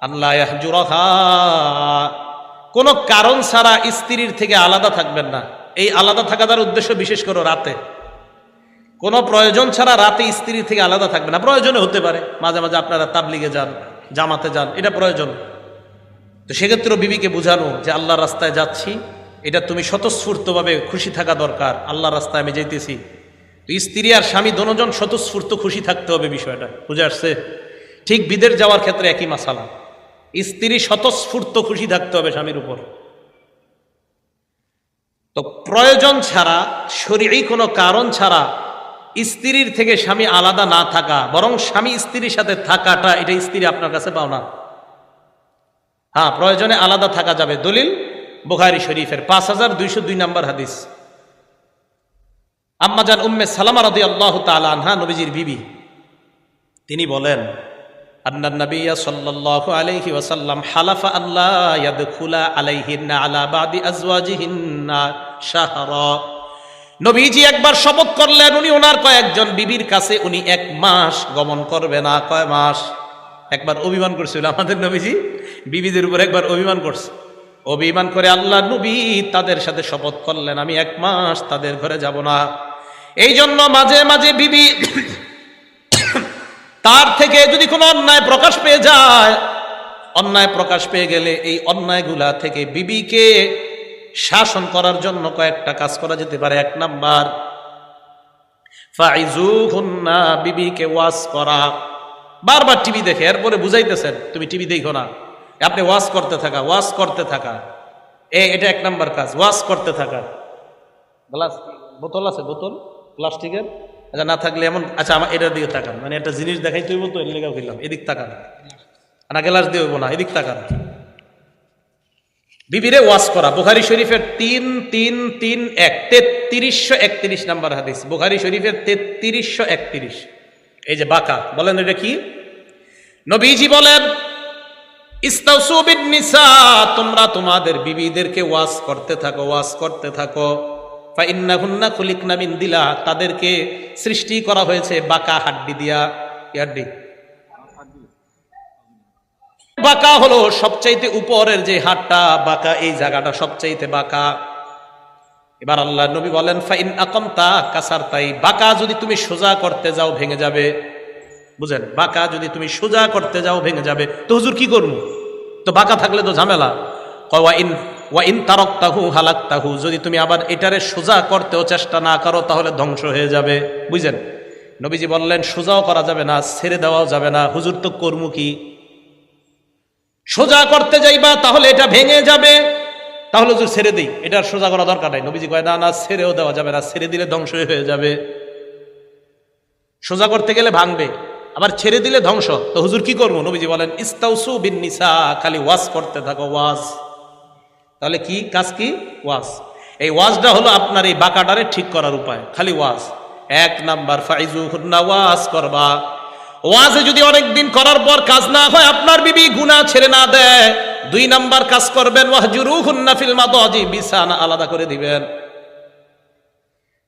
আল্লাহ ইয়াহজুরাহা, কোনো কারণ ছাড়া স্ত্রীর থেকে আলাদা থাকবেন না। এই আলাদা থাকার উদ্দেশ্য বিশেষ করে রাতে, কোনো প্রয়োজন ছাড়া রাতে স্ত্রীর থেকে আলাদা থাকবে না। প্রয়োজনে হতে পারে, মাঝে মাঝে আপনারা তাবলিগে যান, জামাতে যান, এটা প্রয়োজন। তো সেক্ষেত্রে বিবিকে বুঝানো যে আল্লাহর রাস্তায় যাচ্ছি, এটা তুমি স্বতঃস্ফূর্তভাবে খুশি থাকা দরকার, আল্লাহর রাস্তায় আমি যাইতেছি। তো স্ত্রী আর স্বামী দুজন স্বতঃস্ফূর্ত খুশি থাকতে হবে, বিষয়টা বুঝে আসছে? ঠিক বিদেশ যাওয়ার ক্ষেত্রে একই মাসালা, স্ত্রী স্বতঃস্ফূর্ত খুশি থাকতে হবে স্বামীর উপর। তো প্রয়োজন ছাড়া, শরীয়ী কোনো কারণ ছাড়া স্ত্রীর থেকে স্বামী আলাদা না থাকা, বরং স্বামী স্ত্রীর সাথে থাকাটা, এটা স্ত্রী আপনার কাছে পাও না। হ্যাঁ, প্রয়োজনে আলাদা থাকা যাবে। দলিল বুখারী শরীফের 5202 নম্বর হাদিস। আম্মাজান উম্মে সালামা রাদিয়াল্লাহু তাআলা আনহা, নবীজির বিবি, তিনি বলেন, আন্নান নাবিয়্যা সাল্লাল্লাহু আলাইহি ওয়াসাল্লাম হালাফা আল্লা ইয়াদখুলা আলাইহিন্না আলা বাদি আজওয়াজিহিন্না শাহরা। নবীজি একবার শপথ করলেন, উনি ওনার কয়েকজন বিবির কাছে উনি 1 মাস গমন করবে না। কয় মাস? একবার অভিমান করছিল আমাদের নবীজি, বিবিদের উপর একবার অভিমান করছে। অভিমান করে আল্লাহ নবী তাদের সাথে শপথ করলেন, আমি 1 মাস তাদের ঘরে যাব না। এই জন্য মাঝে মাঝে বিবি তার থেকে যদি কোনো অন্যায় প্রকাশ পেয়ে যায়, অন্যায় প্রকাশ পেয়ে গেলে এই অন্যায়গুলা থেকে বিবিকে শাসন করার জন্য কয়েকটা কাজ করা যেতে পারে। 1 নাম্বার, ফাইজুহুন্না, বিবিকে ওয়াজ করা। বারবার টিভি দেখে, এরপরে বুঝাইতেছেন তুমি টিভি দেখো না, আপনি ওয়াজ করতে থাকা, ওয়াজ করতে থাকা, এটা 1 নাম্বার কাজ, ওয়াজ করতে থাকা। গ্লাস, বোতল আছে? বোতল প্লাস্টিকের? আচ্ছা, না থাকলে এমন, আচ্ছা আমার এটার দিকে তাকান, মানে একটা জিনিস দেখাই তুই বলতো, এর লেগে ফেললাম, এদিক তাকান না, গ্লাস দিয়ে হইব না, এদিক তাকান। বিবিরে ওয়াজ করা, বুখারী শরীফের 3331 নাম্বার হাদিস, বুখারী শরীফের 3331। এই যে বাঁকা, বলেন এটা কি? নবীজি বলেন, ইস্তাউসু বিন নিসা, তোমরা তোমাদের বিবিদেরকে ওয়াজ করতে থাকো, ওয়াজ করতে থাকো। ফাইন্নাহুন্না খুলিকনা মিন দিলা, তাদেরকে সৃষ্টি করা হয়েছে বাঁকা হাড্ডি দিয়া। কি হাড্ডি? বাঁকা হলো সবচাইতে উপরের যে হাড়টা বাঁকা, এই জায়গাটা সবচাইতে বাঁকা। এবার আল্লাহ নবী বলেন, ফাইন আকামতা কাসারতাই, বাঁকা যদি তুমি সোজা করতে যাও ভেঙে যাবে। বুঝেন, বাঁকা যদি তুমি সোজা করতে যাও ভেঙে যাবে। তো হুজুর কি করবো? তো বাঁকা থাকলে তো ঝামেলা। ওয়া ইন তারাকতাহু হালাকতাহু, যদি তুমি আবার এটারে সোজা করতেও চেষ্টা না করো তাহলে ধ্বংস হয়ে যাবে। বুঝেন, নবীজি বললেন সোজাও করা যাবে না, ছেড়ে দেওয়াও যাবে না। হুজুর তো করবো কি? সোজা করতে যাইবা তাহলে এটা ভেঙে যাবে, তাহলে হুজুর ছেড়ে দিই, এটা সোজা করা দরকার নাই। নবীজি কয়, না না, ছেড়েও দেওয়া যাবে না, ছেড়ে দিলে ধ্বংস হয়ে যাবে। সোজা করতে গেলে ভাঙবে, আবার ছেড়ে দিলে ধ্বংস। তো হুজুর কি করবো? নবীজি বলেন, ইস্তাউসু বিন নিসা, খালি ওয়াজ করতে থাকো, ওয়াজ। তাহলে কি কাজ? কি? ওয়াজ। এই ওয়াজটা হলো আপনার এই বাঁকাটারে ঠিক করার উপায়, খালি ওয়াজ। 1 নাম্বার, ফাইজুহুন্না, ওয়াজ করবা। ওয়াজে যদি অনেকদিন করার পর কাজ না হয়, আপনার বিবি গুনাহ ছেড়ে না দেয়, 2 নাম্বার কাজ করবেন, ওয়াহজুরুহুন্না ফিল মাদাজি, বিছানা আলাদা করে দিবেন।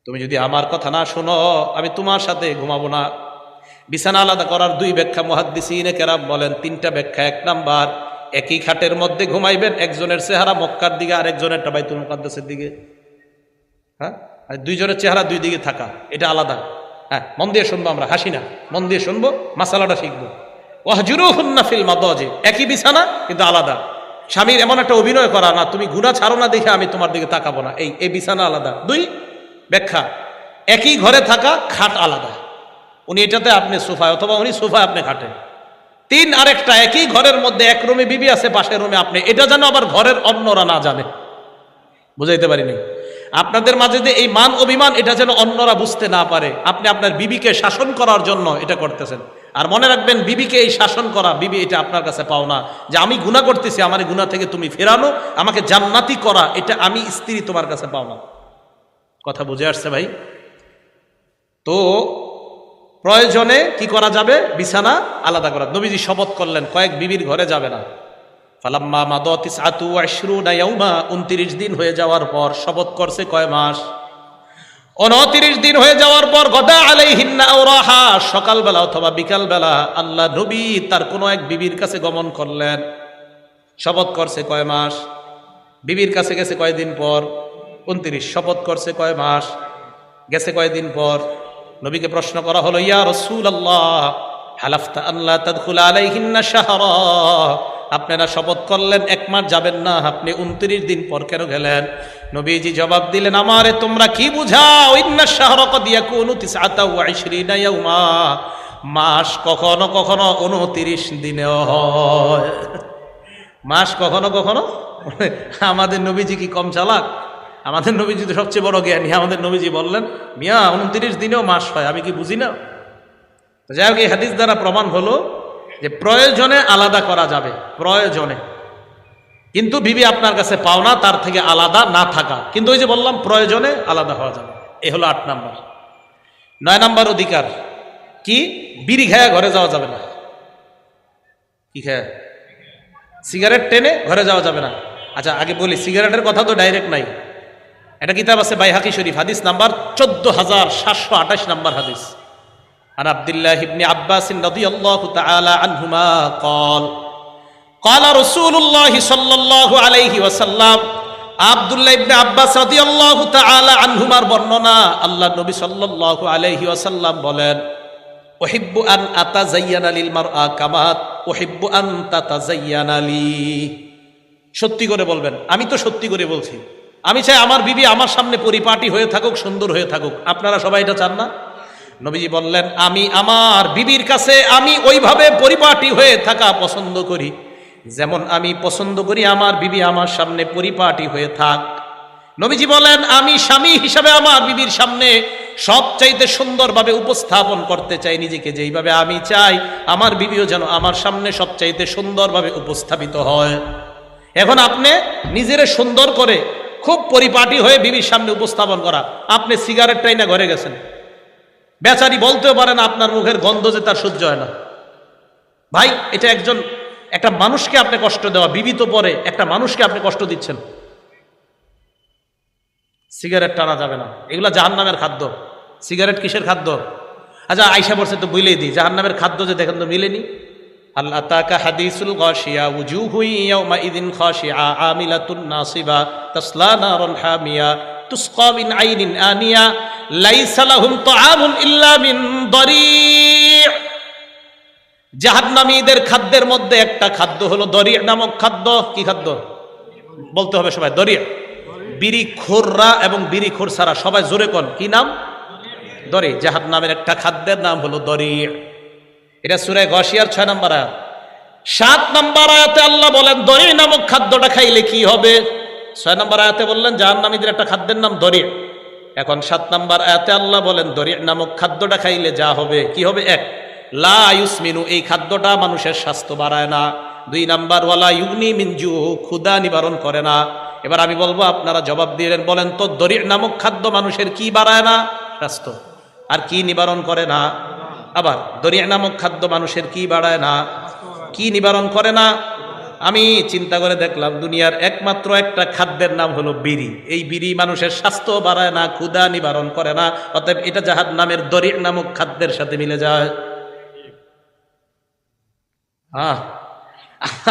তুমি যদি আমার কথা না শোনো, আমি তোমার সাথে ঘুমাবো না। বিছানা আলাদা করার 2 ব্যাখ্যা মুহাদ্দিসিনে কেরাম বলেন, 3টা ব্যাখ্যা। 1 নাম্বার, একই খাটের মধ্যে ঘুমাইবেন, একজনের চেহারা মক্কার দিকে আর একজনেরটা বাইতুল মুকাদ্দাসের দিকে। হ্যাঁ, আর 2 জনের চেহারা 2 দিকে থাকা, এটা আলাদা। হ্যাঁ, মন দিয়ে শুনবো, আমরা হাসি না, মন দিয়ে শুনবো, মাসালাটা শিখবো। ওয়াহজুরুহুন্না ফিল মাদাজি, একই বিছানা কিন্তু আলাদা। স্বামীর এমন একটা অভিনয় করা, না তুমি গুনাহ ছাড়ো না দেখে আমি তোমার দিকে তাকাবো না, এই বিছানা আলাদা। 2 ব্যাখ্যা, একই ঘরে থাকা, খাট আলাদা, উনি এটাতে আপনি সোফায়, অথবা উনি সোফায় আপনি খাটে। 3 আরেকটা, একই ঘরের মধ্যে এক রুমে বিবি আছে, পাশের রুমে আপনি, এটা যেন আবার ঘরের অন্যরা না জানে। বুঝাইতে পারিনি? আপনাদের মাঝে যে এই মান অভিমান, এটা যেন অন্যরা বুঝতে না পারে। আপনি আপনার বিবিকে শাসন করার জন্য এটা করতেছেন। আর মনে রাখবেন, বিবিকে এই শাসন করা, বিবি এটা আপনার কাছে পাও না যে আমি গুনাহ করতেছি, আমার গুনাহ থেকে তুমি ফেরানো, আমাকে জান্নাতি করা, এটা আমি স্ত্রী তোমার কাছে পাও না। কথা বুঝে আসছে ভাই? তো প্রয়োজনে কি করা যাবে? বিছানা আলাদা করা। নবীজি শপথ করলেন, কয়েক বিবির ঘরে যাবে না। ফালাম্মা মাদা 29 ইয়াউমা, 29 দিন হয়ে যাওয়ার পর শপথ করছে কয় মাস? 29 দিন হয়ে যাওয়ার পর গদা আলাইহিন্না আও রাহা, সকালবেলা অথবা বিকালবেলা আল্লাহ নবী তার কোনো এক বিবির কাছে গমন করলেন। শপথ করছে কয় মাস, বিবির কাছে গেছে কয়দিন পর, 29। শপথ করছে কয় মাস, গেছে কয়দিন পর। নবীকে প্রশ্ন করা হলো, ইয়া রাসূলুল্লাহ হালাফতা আল্লাহ তাদখুল আলাইহিন্না শাহরা, আপনারা শপথ করলেন 1 মাস যাবেন না, আপনি 29 দিন পর কেন গেলেন? নবীজি জবাব দিলেন, আমারে তোমরা কি বুঝাও, ইন্না শাহরা কদ ইয়াকুনু 29 ইয়াউমা, মাস কখনো কখনো 29 দিনেও হয়। মাস কখনো কখনো। আমাদের নবীজি কি কম চালাক? আমাদের নবীজি তো সবচেয়ে বড় জ্ঞানী। আমাদের নবীজি বললেন, মিয়া 29 দিনেও মাস হয়, আমি কি বুঝি না? তো যাই হোক, এই হাদিস দ্বারা প্রমাণ হলো যে প্রয়োজনে আলাদা করা যাবে, প্রয়োজনে। কিন্তু বিবি আপনার কাছে পাওনা, তার থেকে আলাদা না থাকা। কিন্তু ওই যে বললাম, প্রয়োজনে আলাদা হওয়া যাবে। এ হলো 8 নাম্বার। 9 নাম্বার অধিকার কি? বিড়ি খায়া ঘরে যাওয়া যাবে না। কি খায়? সিগারেট টেনে ঘরে যাওয়া যাবে না। আচ্ছা আগে বলি, সিগারেটের কথা তো ডাইরেক্ট নাই। এটা কিতাব আছে বাইহাকি শরীফ, হাদিস নাম্বার 14728 নাম্বার হাদিস। আন আব্দুল্লাহ ইবনে আব্বাস রাদিয়াল্লাহু তাআলা আনহুমা قال قال رسول الله صلى الله عليه وسلم, আব্দুল্লাহ ইবনে আব্বাস রাদিয়াল্লাহু তাআলা আনহুমার বর্ণনা, আল্লাহর নবী সাল্লাল্লাহু আলাইহি ওয়াসাল্লাম বলেন, উহিব্বু আন আতাযায়্যানা লিল মারআ কামা উহিব্বু আন তাতাযায়্যানা লি। সত্যি করে বলবেন। আমি তো সত্যি করে বলছি। আমি চাই আমার বিবি আমার সামনে পরিপাটি হয়ে থাকুক, সুন্দর হয়ে থাকুক। আপনারা সবাই এটা চান না? নবীজি বললেন, আমি আমার বিবির কাছে আমি ওইভাবে পরিপাটি হয়ে থাকা পছন্দ করি, যেমন আমি পছন্দ করি আমার বিবি আমার সামনে পরিপাটি হয়ে থাক। নবীজি বলেন, আমি স্বামী হিসাবে আমার বিবির সামনে সবচাইতে সুন্দরভাবে উপস্থাপন করতে চাই নিজেকে, যেইভাবে আমি চাই আমার বিবিও যেন আমার সামনে সবচাইতে সুন্দরভাবে উপস্থাপিত হয়। এখন আপনি নিজেরে সুন্দর করে খুব পরিপাটি হয়ে বিবির সামনে উপস্থাপন করা, আপনি সিগারেট টাইনা ঘরে গেছেন, বেচারি বলতেও পারেন আপনার মুখের গন্ধ যে তার সহ্য হয় না। ভাই, এটা একটা মানুষকে আপনি কষ্ট দেওয়া, বিবি তো পরে, একটা মানুষকে আপনি কষ্ট দিচ্ছেন। সিগারেট টানা যাবে না, এগুলা জাহান্নামের খাদ্য। সিগারেট কিসের খাদ্য? আচ্ছা আয়সা বলছে তো বলেই দিই, জাহান্নামের খাদ্য যে দেখেন তো মিলেনি। আল্লাহ তাকা হাদিসুল গাশিয়া উজুহু ইয়াউমা ইযিন খাশিআ আমিলাতুন নাসিবা তাসলা নারান হামিয়া তুসকা মিন আইনিন আনিয়া লাইসা লাহুম তাআমুন ইল্লা মিন দারি'। জাহান্নামীদের খাদ্যের মধ্যে একটা খাদ্য হলো দরি' নামক খাদ্য। কি খাদ্য বলতে হবে সবাই? দরি'। বিড়িখোররা এবং বিড়িখোর ছাড়া সবাই জোরে কোন কি নাম? দরি'। জাহান্নামের একটা খাদ্যের নাম হলো দরি'। এটা সূরা গাশিয়ার 6 নম্বর আয়াত। 7 নম্বর আয়াতে আল্লাহ বলেন দরি' নামক খাদ্যটা খাইলে কি হবে। 6 নম্বর আয়াতে বললেন জাহান্নামীদের একটা খাদ্যের নাম দরি'। এখন 7 নম্বর আয়াতে আল্লাহ বলেন দরি' নামক খাদ্যটা খাইলে যা হবে, কি হবে? 1, লা ইউসমিনু, এই খাদ্যটা মানুষের স্বাস্থ্য বাড়ায় না। 2 নাম্বার, ওয়ালা ইউগনি মিন জু, ক্ষুধা নিবারণ করে না। এবার আমি বলবো, আপনারা জবাব দিলেন, বলেন তো দরি' নামক খাদ্য মানুষের কি বাড়ায় না? স্বাস্থ্য। আর কি নিবারণ করে না? আবার দরি' নামক খাদ্য মানুষের কি বাড়ায় না? কি নিবারণ করে না? আমি চিন্তা করে দেখলাম, দুনিয়ার একমাত্র একটা খাদ্যের নাম হলো বিড়ি। এই বিড়ি মানুষের স্বাস্থ্য বাড়ায় না, ক্ষুধা নিবারণ করে না। অতএব এটা জাহান্নামের দরি' নামক খাদ্যের সাথে মিলে যায়।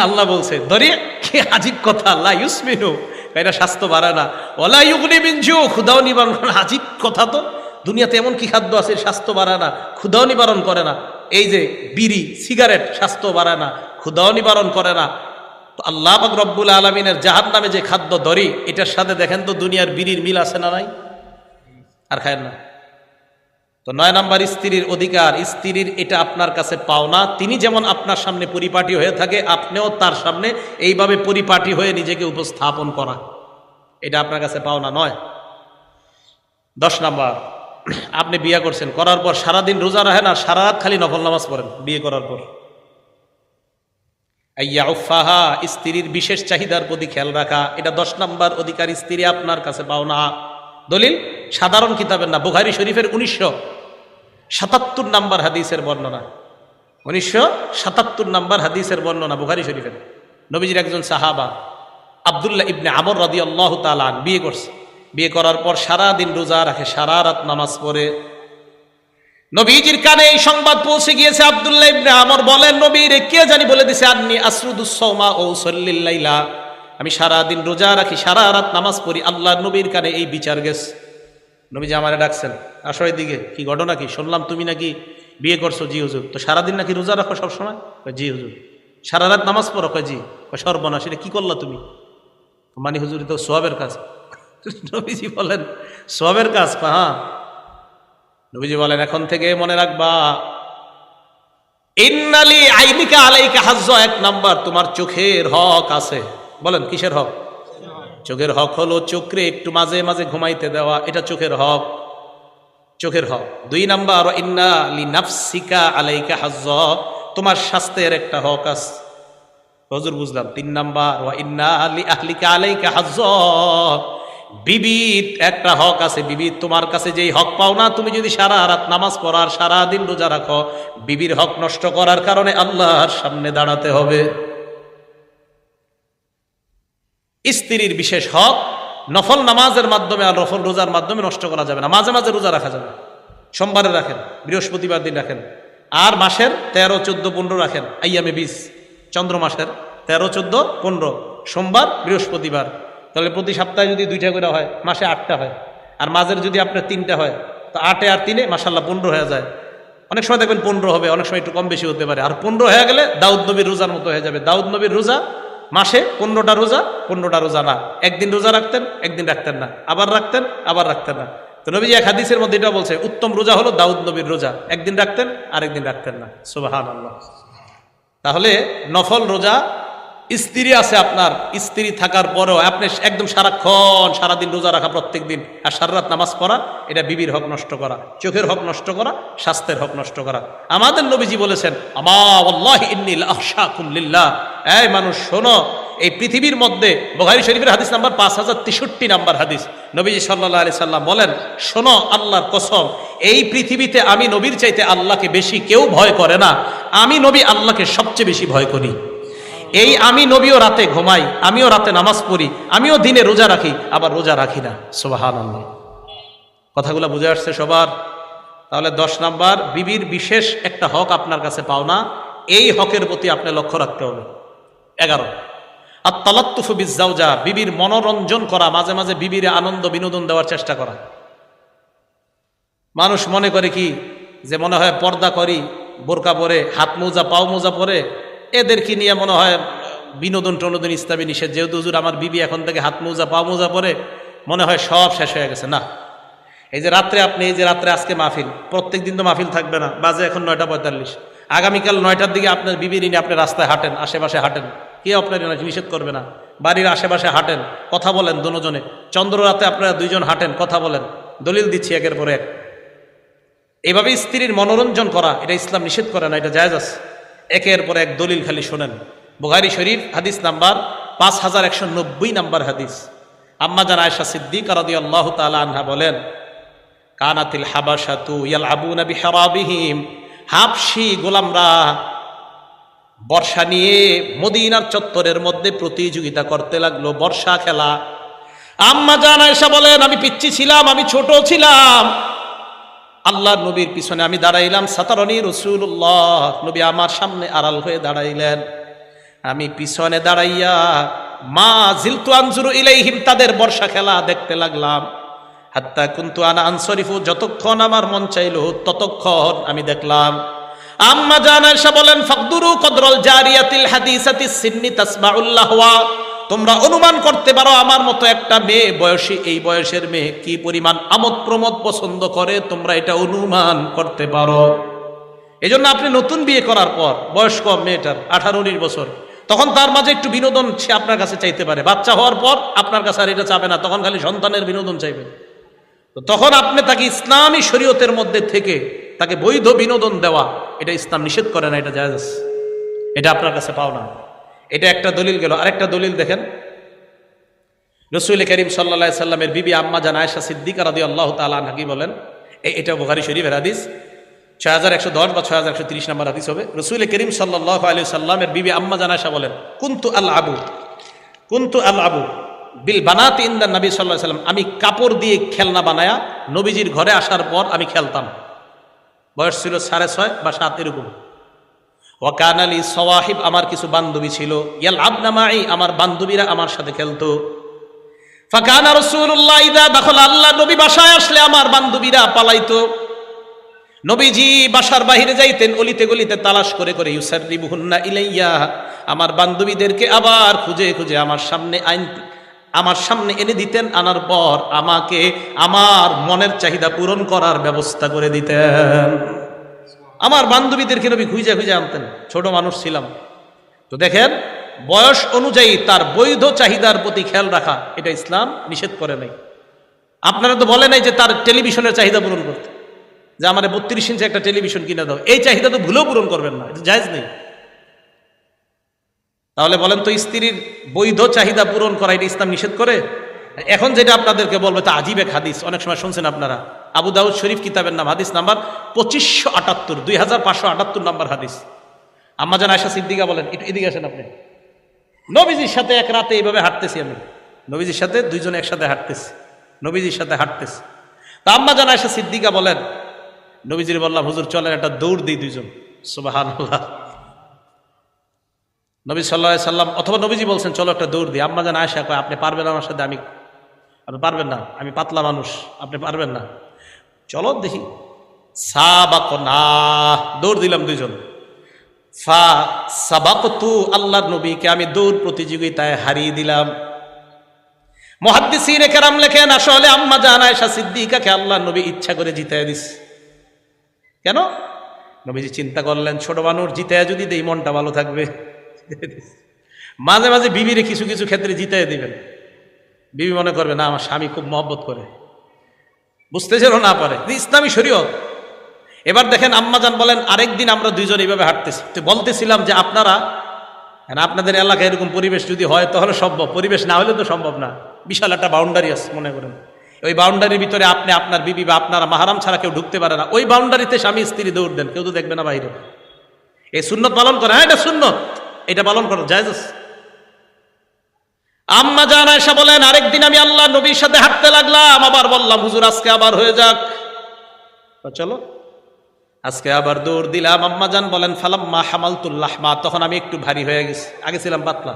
আল্লাহ বলছে দরি', কি আজীব কথা, লা ইউসমিনু, এটা স্বাস্থ্য বাড়ায় না, ওয়ালা ইউগনি মিন জু, ক্ষুধাও নিবারণ করে না। আজীব কথা তো, দুনিয়াতে এমন কি খাদ্য আছে স্বাস্থ্য বাড়ায় না, ক্ষুধাও নিবারণ করে না? এই যে বিড়ি, সিগারেট স্বাস্থ্য বাড়ায় না, ক্ষুধাও নিবারণ করে না। তো আল্লাহ পাক রব্বুল আলামিনের জাহান্নামে যে খাদ্য দরি, এটার সাথে দেখেন তো দুনিয়ার বিড়ির মিল আছে না নাই? আর খায়েন না। তো 9 নাম্বার স্ত্রীর অধিকার, স্ত্রীর এটা আপনার কাছে পাওনা। তিনি যেমন আপনার সামনে পরিপাটি হয়ে থাকে, আপনিও তার সামনে এইভাবে পরিপাটি হয়ে নিজেকে উপস্থাপন করা, এটা আপনার কাছে পাওনা নয়। 10 নাম্বার, আপনি বিয়ে করছেন, করার পর সারাদিন রোজা রাখেন আর সারা রাত খালি নফল নামাজ পড়েন বিয়ে করার পর। আইয়াউফাহা, স্ত্রীর বিশেষ চাহিদার প্রতি খেয়াল রাখা, এটা 10 নাম্বার অধিকার, স্ত্রী আপনার কাছে পাওনা। দলিল সাধারণ কিতাবের না, বুখারী শরীফের 1977 নাম্বার হাদিসের বর্ণনা। 1977 নাম্বার হাদিসের বর্ণনা বুখারী শরীফের। নবীজির একজন সাহাবা আব্দুল্লাহ ইবনে আমর রাদিয়াল্লাহু তাআলা বিয়ে করছে। বিয়ে করার পর সারা দিন রোজা রাখে, সারা রাত নামাজ পড়ে। নবীজির কানে এই সংবাদ পৌঁছে গিয়েছে। আব্দুল্লাহ ইবনে আমর বলেন, নবীর কে জানি বলে দিছে, আন্নী আসরুদুস সাওমা ও উসাল্লিল লাইলা, আমি সারা দিন রোজা রাখি, সারা রাত নামাজ পড়ি। আল্লাহর নবীর কানে এই বিচার গেছে। নবীজি আমারে ডাকছেন, আসো এদিকে, কি ঘটনা কি? শুনলাম তুমি নাকি বিয়ে করছো। জি হুজুর। তো সারাদিন নাকি রোজা রাখো সবসময়? জি হুজুর। সারা রাত নামাজ পড়ো? জি। সর্বনাশ, এটা কি করলা তুমি? মানে হুজুর, তো সোয়াবের কাজ। নবীজি বলেন, সোয়াবের কাজ? হ্যাঁ। নবীজি বলেন, এখন থেকে মনে রাখবা, ইন্নালি আইনিকা আলাইকা হাজ্জ, এক নাম্বার তোমার চোখের হক আছে। বলেন কিসের হক? চোখের হক হলো চোখরে একটু মাঝে মাঝে ঘুমাইতে দেওয়া, এটা চোখের হক, চোখের হক। 2 নাম্বার, ইন্না লিনাফসিকা আলাইকা হাজ্জ, তোমার স্বাস্থ্যের একটা হক আছে। হুজুর বুঝলাম। 3 নাম্বার, ইন্না লিআহলিকা আলাইকা হাজ্জ, বিবির একটা হক আছে। বিবি তোমার কাছে যেই হক পাও না, তুমি যদি সারা রাত নামাজ পড়ার সারা দিন রোজা রাখো, বিবির হক নষ্ট করার কারণে আল্লাহর সামনে দাঁড়াতে হবে। স্ত্রীর বিশেষ হক নফল নামাজের মাধ্যমে আর নফল রোজার মাধ্যমে নষ্ট করা যাবে না। মাঝে মাঝে রোজা রাখা যাবে, সোমবারে রাখেন, বৃহস্পতিবার দিন রাখেন, আর মাসের 13, 14, 15 রাখেন। আইয়ামে 20, চন্দ্র মাসের 13, 14, 15, সোমবার বৃহস্পতিবার। তাহলে প্রতি সপ্তাহে যদি 2টা করে হয়, মাসে 8টা হয়। আর মাঝের যদি আপনার 3টা হয়, তো 8 আর 3 মাশাআল্লাহ 15 হয়ে যায়। অনেক সময় দেখবেন 15 হবে, অনেক সময় একটু কম বেশি হতে পারে। আর 15 হয়ে গেলে দাউদ নবীর রোজার মতো হয়ে যাবে। দাউদ নবীর রোজা মাসে 15টা রোজা, 15টা রোজা না, একদিন রোজা রাখতেন, একদিন রাখতেন না, আবার রাখতেন, আবার রাখতেন না। তো নবীজি এক হাদিসের মধ্যে এটা বলছে, উত্তম রোজা হলো দাউদ নবীর রোজা, একদিন রাখতেন, আরেকদিন রাখতেন না। সুবহানাল্লাহ। তাহলে নফল রোজা, স্ত্রী আছে আপনার, স্ত্রী থাকার পরেও আপনি একদম সারাক্ষণ সারাদিন রোজা রাখা প্রত্যেক দিন, আর সারা রাত নামাজ পড়া, এটা বিবির হক নষ্ট করা, চোখের হক নষ্ট করা, স্বাস্থ্যের হক নষ্ট করা। আমাদের নবীজি বলেছেন, আমা ওয়াল্লাহি ইন্নী লাআখশাকুম লিল্লাহ, এই মানুষ শোনো, এই পৃথিবীর মধ্যে, বুখারী শরীফের হাদিস নাম্বার 5063 নাম্বার হাদিস, নবীজি সাল্লাল্লাহু আলাইহি সাল্লাম বলেন, শোনো আল্লাহর কসম, এই পৃথিবীতে আমি নবীর চাইতে আল্লাহকে বেশি কেউ ভয় করে না, আমি নবী আল্লাহকে সবচেয়ে বেশি ভয় করি। এই আমি নবীও রাতে ঘুমাই, আমিও রাতে নামাজ পড়ি, আমিও দিনে রোজা রাখি, আবার রোজা রাখি না। সুবহানাল্লাহ। কথাগুলো বুঝে আসছে সবার? তাহলে 10 নাম্বার, বিবির বিশেষ একটা হক আপনার কাছে পাও না, এই হকের প্রতি আপনি লক্ষ্য রাখতে হবে। 11, আত-তালাত্তুফু বিজ-জাওজা, বিবির মনোরঞ্জন করা, মাঝে মাঝে বিবির আনন্দ বিনোদন দেওয়ার চেষ্টা করা। মানুষ মনে করে কি, যে মনে হয় পর্দা করি, বোরকা পরে, হাত মোজা পাও মোজা পরে, এদেরকে নিয়ে মনে হয় বিনোদন টনোদন ইসলামী নিষেধ, যেহেতু হুজুর আমার বিবি এখন থেকে হাত মোজা পা মোজা পরে, মনে হয় সব শেষ হয়ে গেছে। না, এই যে রাত্রে আপনি, এই যে রাত্রে আজকে মাহফিল, প্রত্যেক দিন তো মাহফিল থাকবে না, বাজে এখন 9টা 45, আগামীকাল 9টার দিকে আপনার বিবির নিয়ে আপনি রাস্তায় হাঁটেন, আশেপাশে হাঁটেন, কে আপনার নিষেধ করবে না? বাড়ির আশেপাশে হাঁটেন, কথা বলেন দুজনে, চন্দ্র রাতে আপনারা 2 জন হাঁটেন, কথা বলেন, দলিল দিচ্ছি একের পর এক। এইভাবে স্ত্রীর মনোরঞ্জন করা, এটা ইসলাম নিষেধ করে না, এটা জায়েজ আছে। একের পর এক দলিল খালি শোনেন। বুখারী শরীফ হাদিস নাম্বার 5190 নাম্বার হাদিস, আম্মা জান আয়েশা সিদ্দিকা রাদিয়াল্লাহু তাআলা আনহা বলেন, কানাতিল হাবাশাতু ইয়ালআবুনা বিহারাবিহিম, হাবশী গোলামরা বর্ষা নিয়ে মদিনার চত্বরের মধ্যে প্রতিযোগিতা করতে লাগলো, বর্ষা খেলা। আম্মা জান আয়েশা বলেন, আমি পিচ্চি ছিলাম, আমি ছোট ছিলাম, আল্লাহর নবীর পিছনে আমি দাঁড়াইলাম, সাতারনি রাসূলুল্লাহ, নবী আমার সামনে আড়াল হয়ে দাঁড়াইলেন, আমি পিছনে দাঁড়াইয়া মা জিলতু আনজুরু ইলাইহিম, তাদের বর্ষা খেলা দেখতে লাগলাম, হাত্তা কুনতু আনা আনসরিফু, যতক্ষণ আমার মন চাইল ততক্ষণ আমি দেখলাম। আম্মা জান আয়েশা বলেন, ফাকদুরু কদরাল জারিয়াতিল হাদিসাতিস সিন্নি তাসমাউল লাহওয়া, তোমরা অনুমান করতে পারো আমার মতো একটা মেয়ে বয়সী, এই বয়সের মেয়ে কি পরিমাণ আমোদ প্রমোদ পছন্দ করে, তোমরা এটা অনুমান করতে পারো। এই জন্য আপনি নতুন বিয়ে করার পর, বয়স কম মেয়েটার 18-19 বছর, তখন তার মাঝে একটু বিনোদন সে আপনার কাছে চাইতে পারে। বাচ্চা হওয়ার পর আপনার কাছে আর এটা চাবে না, তখন খালি সন্তানের বিনোদন চাইবে। তো তখন আপনি তাকে ইসলামী শরীয়তের মধ্যে থেকে তাকে বৈধ বিনোদন দেওয়া, এটা ইসলাম নিষেধ করে না, এটা জায়েজ, এটা আপনার কাছে পাও না। এটা একটা দলিল গেল। আরেকটা দলিল দেখেন, রাসূল করিম সাল্লাল্লাহু আলাইহি সাল্লামের বিবি আম্মা জান আয়েশা সিদ্দিকা রাদিয়াল্লাহু তাআলা আনহা কি বলেন, এটা বুখারী শরীফের হাদিস 6110 বা 6130 নম্বর হাদিস হবে। রাসূল করিম সাল্লাল্লাহু আলাইহি সাল্লামের বিবি আম্মা জান আয়েশা বলেন, কুনতু আল আবু, বিল বানাত ইনদা নবী সাল্লাল্লাহু আলাইহি ওয়াসাল্লাম, আমি কাপড় দিয়ে খেলনা বানায়া নবীজির ঘরে আসার পর আমি খেলতাম। বয়স ছিল 6.5 বা 7 এরকম। ওয়া কানা লি সাওয়াহিব, আমার কিছু বান্ধবী ছিল, ইয়ালআবনা মাই, আমার বান্ধবীরা আমার সাথে খেলতো। ফাকানা রাসূলুল্লাহ ইযা দাখালা, আল্লাহ নবী বাসায় আসলে আমার বান্ধবীরা পালাইতো। নবীজি বাসার বাইরে যাইতেন, অলিতে গলিতে তালাশ করে করে, ইউসাররিবুহুন্না ইলাইয়া, আমার বান্ধবীদেরকে আবার খুঁজে খুঁজে আমার সামনে এনে দিতেন। আনার পর আমাকে আমার মনের চাহিদা পূরণ করার ব্যবস্থা করে দিতেন। আমার বান্ধবীদেরকে নবী খুঁজে খুঁজে আনতেন। ছোট মানুষ ছিলাম তো, দেখেন বয়স অনুযায়ী তার বৈধ চাহিদার প্রতি খেয়াল রাখা, এটা ইসলাম নিষেধ করে নাই। আপনারা তো বলে নাই যে তার টেলিভিশনের চাহিদা পূরণ করতে, যে আমার 32 ইঞ্চি একটা টেলিভিশন কিনে দাও, এই চাহিদা তো ভুলেও পূরণ করবেন না, এটা জায়েজ নেই। তাহলে বলেন তো, স্ত্রীর বৈধ চাহিদা পূরণ করা এটা ইসলাম নিষেধ করে? এখন যেটা আপনাদেরকে বলবো তা আজীব এক হাদিস, অনেক সময় শুনছেন আপনারা। আবু দাউদ শরীফ কিতাবের নাম, হাদিস নাম্বার 2578, 2578 নাম্বার হাদিস। আম্মা জান আয়েশা সিদ্দিকা বলেন, একটু এদিকে আসেন আপনি। নবীজির সাথে এক রাতে এইভাবে হাঁটতেছি আমি, নবীজির সাথে দুইজনে একসাথে হাঁটতেছি, নবীজির সাথে হাঁটতেছি। তা আম্মা জান আয়েশা সিদ্দিকা বলেন, নবীজির বললাম, হুজুর চলেন একটা দৌড় দিই দুইজন। সুবহানাল্লাহ। নবী সাল্লাল্লাহু আলাইহি সাল্লাম অথবা নবীজি বলছেন চলো একটা দৌড় দিই। আম্মা জান আয়েশা কয়, আপনি পারবেন আমার সাথে? আপনি পারবেন না, আমি পাতলা মানুষ, আপনি পারবেন না, চলো দেখি। সাবাকনা, দৌড় দিলাম দুইজন। ফা সাবাকতু, আল্লাহর নবীকে আমি দৌড় প্রতিযোগিতায় হারিয়ে দিলাম। মুহাদ্দিসিনে কেরাম লেখেন, আসলে আম্মা জান আয়েশা সিদ্দিকাকে আল্লাহর নবী ইচ্ছা করে জিতায় দিস। কেন? নবীজি চিন্তা করলেন, ছোট মানুষ জিতায় যদি দেই মনটা ভালো থাকবে। মাঝে মাঝে বিবিরে কিছু কিছু ক্ষেত্রে জিতাই দিবেন, বিবি মনে করবে না আমার স্বামী খুব মহব্বত করে, বুঝতেছেন না পারে, ইসলামী শরীয়ত। এবার দেখেন আম্মাজান বলেন, আরেকদিন আমরা দুইজন এইভাবে হাঁটতেছি, তো বলতেছিলাম যে আপনাদের এলাকায় এরকম পরিবেশ যদি হয় তাহলে সম্ভব, পরিবেশ না হলে তো সম্ভব না। বিশাল একটা বাউন্ডারি আছে মনে করেন, ওই বাউন্ডারির ভিতরে আপনি, আপনার বিবি বা আপনারা মাহারাম ছাড়া কেউ ঢুকতে পারে না। ওই বাউন্ডারিতে স্বামী স্ত্রী দৌড় দেন, কেউ তো দেখবে না বাইরে। এই সুন্নত পালন করে, হ্যাঁ এটা সুন্নত, এটা পালন করো, জায়েজ আছে। আম্মা জান আয়েশা বলেন, আরেকদিন আমি আল্লাহ নবীর সাথে হাঁটতে লাগলাম, আবার বললাম হুজুর আজকে আবার হয়ে যাক, চলো আজকে আবার দৌড় দিলাম। আম্মা জান বলেন, ফালাম্মা হামালতুল লাহমা, তখন আমি একটু ভারী হয়ে গেছি, আগে ছিলাম পাতলা,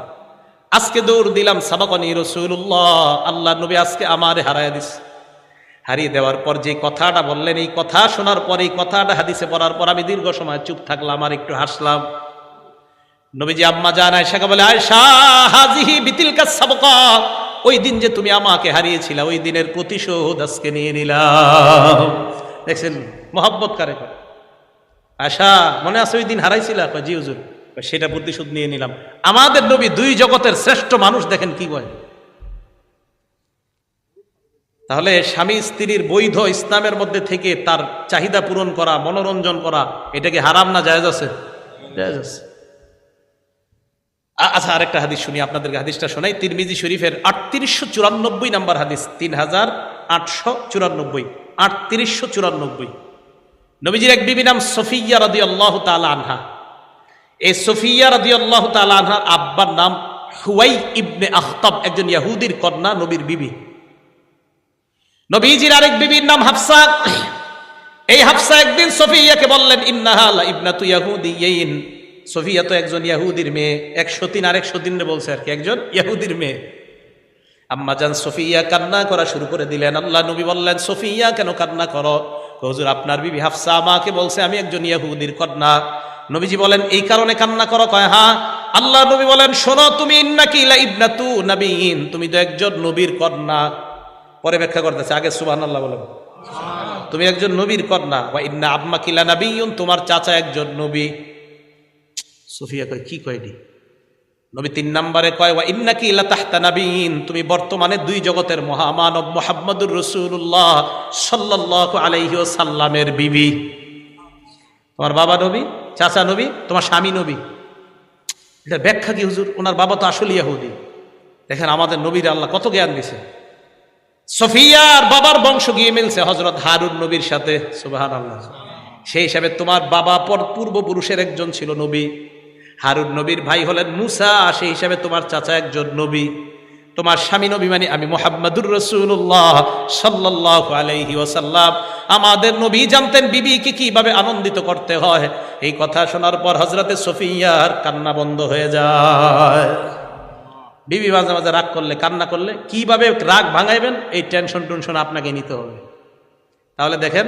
আজকে দৌড় দিলাম। সাবাকানি রাসূলুল্লাহ, আল্লাহ নবী আজকে আমারে হারায় দিস। হারিয়ে দেওয়ার পর যে কথাটা বললেন, এই কথা শোনার পর, এই কথাটা হাদিসে পড়ার পর আমি দীর্ঘ সময় চুপ থাকলাম আর একটু হাসলাম। নবীজি আম্মা জান আয়েশাকে বলে, আয়েশা হাজিহি বিতিলকা সাবকা, ওই দিন যে তুমি আমাকে হারিয়েছিলা, ওই দিনের প্রতিশোধ আজকে নিয়ে নিলাম। দেখছেন মহব্বত কারে করে। আয়েশা মনে আছে ওই দিন হারাইছিলা? জি হুজুর। সেটা প্রতিশোধ নিয়ে নিলাম। আমাদের নবী দুই জগতের শ্রেষ্ঠ মানুষ, দেখেন কি বলে। তাহলে স্বামী স্ত্রীর বৈধ ইসলামের মধ্যে থেকে তার চাহিদা পূরণ করা, মনোরঞ্জন করা, এটা কি হারাম না জায়েজ আছে? জায়েজ আছে। আচ্ছা আরেকটা হাদিস শুনি আপনাদেরকে, হাদিসটা শোনাই। তিরমিজি শরীফের 3894 নাম্বার হাদিস, 3894, 3894। নবীজির এক বিবি নাম সফিয়া রাদিয়াল্লাহু তাআলা আনহা। এই সফিয়া রাদিয়াল্লাহু তাআলা আনহার আব্বার নাম হুয়াই ইবনে আখতাব, একজন ইহুদির কন্যা, নবীর বিবি। নবীজির আরেক বিবির নাম হাফসা। এই হাফসা একদিন সফিয়াকে বললেন, ইন্নাহা লা ইবনাতু ইয়াহুদিয়্যিন, সফিয়া তো একজন ইহুদির মেয়ে। 103 আর 103 বলছে আর কি, একজন ইহুদির মেয়ে। আম্মা জান সফিয়া কান্না করা শুরু করে দিলেন। আল্লাহ নবী বললেন, সফিয়া কেন কান্না করো? হুজুর আপনার বিবি হাফসা আমাকে বলছে আমি একজন ইহুদির কন্যা। নবীজি বলেন, এই কারণে কান্না করো? কয় হ্যাঁ। আল্লাহ নবী বলেন, শোনো, তুমি ইন্নাকি লা ইবনাতু নাবিয়্যিন, তুমি তো একজন নবীর কন্যা। পরে ব্যাখ্যা করতেছে, আগে সুবহানাল্লাহ বলেন। তুমি একজন নবীর কন্যা। ওয়া ইন্না আম্মাকি লা নাবিয়্যুন, তোমার চাচা একজন নবী। সুফিয়া কয়, কি কয়টি? নবী 3 নম্বরে কয়, ওয়া ইন্নাকি লা তাহতা নাবিয়্যিন, তুমি বর্তমানে দুই জগতের মহামানব মুহাম্মদুর রাসূলুল্লাহ সাল্লাল্লাহু আলাইহি ওয়াসাল্লামের বিবি। তোমার বাবা নবী, চাচা নবী, তোমার স্বামী নবী। এটা ব্যাখ্যা কি হুজুর? ওনার বাবা তো আসলে ইহুদি। দেখেন আমাদের নবীর আল্লাহ কত জ্ঞান দিছে। সফিয়ার বাবার বংশ গিয়ে মিলছে হযরত হারুন নবীর সাথে, সুবহানাল্লাহ। সেই হিসাবে তোমার বাবা পূর্বপুরুষের একজন ছিল নবী। হারুন নবীর ভাই হলেন মুসা, সেই হিসাবে তোমার চাচা একজন নবী। তোমার স্বামী নবী মানে আমি মুহাম্মাদুর রাসূলুল্লাহ সাল্লাল্লাহু আলাইহি ওয়াসাল্লাম। আমাদের নবী জানতেন বিবিকে কিভাবে আনন্দিত করতে হয়। এই কথা শোনার পর হযরতে সফিয়ার কান্না বন্ধ হয়ে যায়। বিবি মাঝে মাঝে রাগ করলে, কান্না করলে কিভাবে রাগ ভাঙাইবেন এই টেনশন আপনাকে নিতে হবে। তাহলে দেখেন